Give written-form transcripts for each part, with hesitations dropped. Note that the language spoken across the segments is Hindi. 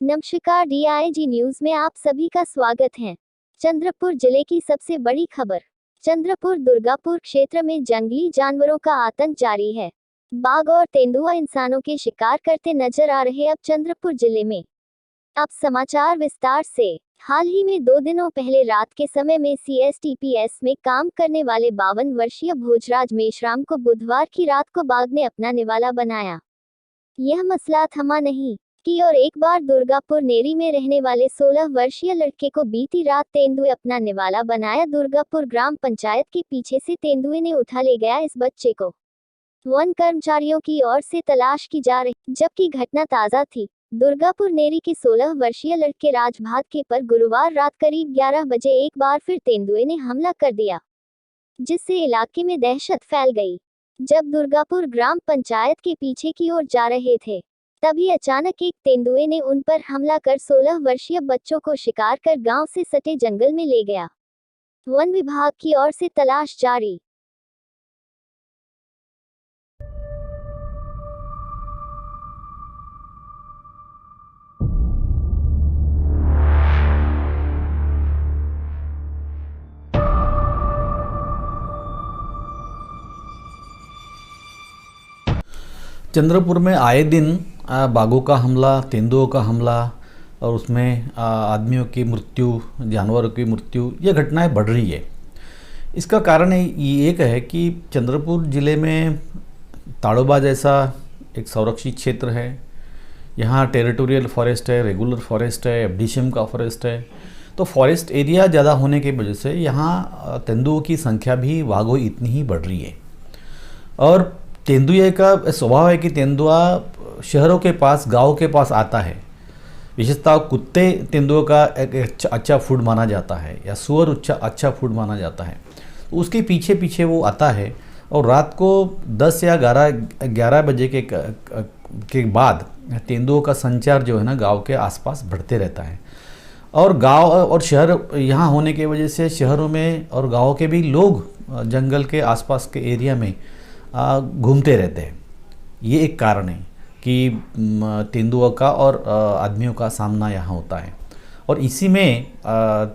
नमस्कार, DIG न्यूज में आप सभी का स्वागत है। चंद्रपुर जिले की सबसे बड़ी खबर। चंद्रपुर दुर्गापुर क्षेत्र में जंगली जानवरों का आतंक जारी है। बाघ और तेंदुआ इंसानों के शिकार करते नजर आ रहे अब चंद्रपुर जिले में। अब समाचार विस्तार से। हाल ही में 2 दिनों पहले रात के समय में CSTPS में काम करने वाले 52 वर्षीय भोजराज मेश्राम को बुधवार की रात को बाघ ने अपना निवाला बनाया। यह मसला थमा नहीं की और एक बार दुर्गापुर नेरी में रहने वाले 16 वर्षीय लड़के को बीती रात तेंदुए अपना निवाला बनाया। दुर्गापुर ग्राम पंचायत के पीछे से तेंदुए ने उठा ले गया इस बच्चे को। वन कर्मचारियों की ओर से तलाश की जा रही, जबकि घटना ताजा थी। दुर्गापुर नेरी के 16 वर्षीय लड़के राजभात पर गुरुवार रात करीब 11 बजे एक बार फिर तेंदुए ने हमला कर दिया, जिससे इलाके में दहशत फैल गई। जब दुर्गापुर ग्राम पंचायत के पीछे की ओर जा रहे थे, तभी अचानक एक तेंदुए ने उन पर हमला कर 16 वर्षीय बच्चों को शिकार कर गांव से सटे जंगल में ले गया। वन विभाग की ओर से तलाश जारी। चंद्रपुर में आए दिन बाघों का हमला, तेंदुओं का हमला और उसमें आदमियों की मृत्यु, जानवरों की मृत्यु, ये घटनाएं बढ़ रही है। इसका कारण ये एक है कि चंद्रपुर ज़िले में ताड़ोबा जैसा एक संरक्षित क्षेत्र है। यहाँ टेरिटोरियल फॉरेस्ट है, रेगुलर फॉरेस्ट है, FDCM का फॉरेस्ट है। तो फॉरेस्ट एरिया ज़्यादा होने की वजह से यहाँ तेंदुओं की संख्या भी बाघों इतनी ही बढ़ रही है। और तेंदुए का स्वभाव है कि तेंदुआ शहरों के पास, गाँव के पास आता है। विशेषतः कुत्ते तेंदुओं का एक अच्छा फूड माना जाता है, या सुअर अच्छा फूड माना जाता है। तो उसके पीछे पीछे वो आता है और रात को 10 या 11 बजे के बाद तेंदुओं का संचार जो है ना, गांव के आसपास बढ़ते रहता है। और गांव और शहर यहाँ होने की वजह से शहरों में और गाँव के भी लोग जंगल के आसपास के एरिया में घूमते रहते हैं। ये एक कारण है कि तेंदुआ का और आदमियों का सामना यहाँ होता है। और इसी में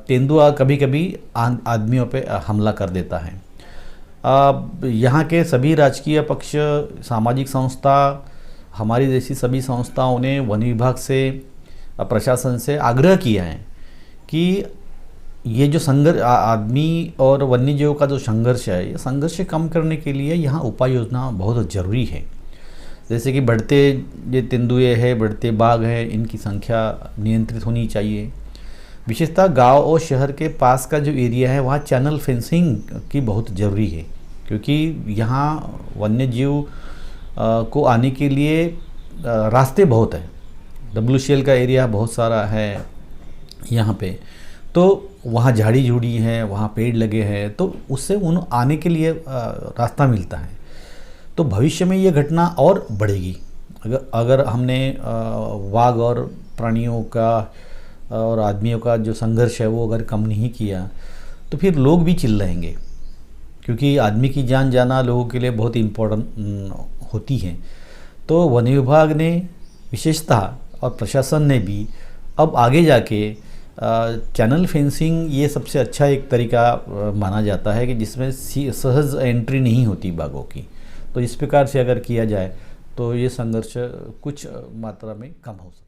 तेंदुआ कभी कभी आदमियों पे हमला कर देता है। यहाँ के सभी राजकीय पक्ष, सामाजिक संस्था, हमारी जैसी सभी संस्थाओं ने वन विभाग से, प्रशासन से आग्रह किया है कि ये जो संघर्ष आदमी और वन्यजीवों का जो संघर्ष है, ये संघर्ष कम करने के लिए यहाँ उपाय योजना बहुत ज़रूरी है। जैसे कि बढ़ते ये तेंदुए हैं, बढ़ते बाघ हैं, इनकी संख्या नियंत्रित होनी चाहिए। विशेषतः गांव और शहर के पास का जो एरिया है, वहाँ चैनल फेंसिंग की बहुत ज़रूरी है, क्योंकि यहाँ वन्यजीव को आने के लिए रास्ते बहुत हैं। WCL का एरिया बहुत सारा है यहाँ पे, तो वहाँ झाड़ी झूड़ी है, वहाँ पेड़ लगे हैं, तो उससे उन आने के लिए रास्ता मिलता है। तो भविष्य में ये घटना और बढ़ेगी अगर हमने बाघ और प्राणियों का और आदमियों का जो संघर्ष है वो अगर कम नहीं किया, तो फिर लोग भी चिल्लाएंगे, क्योंकि आदमी की जान जाना लोगों के लिए बहुत इम्पोर्टेंट होती है। तो वन विभाग ने विशेषतः और प्रशासन ने भी अब आगे जाके चैनल फेंसिंग, ये सबसे अच्छा एक तरीका माना जाता है कि जिसमें सहज एंट्री नहीं होती बाघों की। तो इस प्रकार से अगर किया जाए तो ये संघर्ष कुछ मात्रा में कम हो सकता है।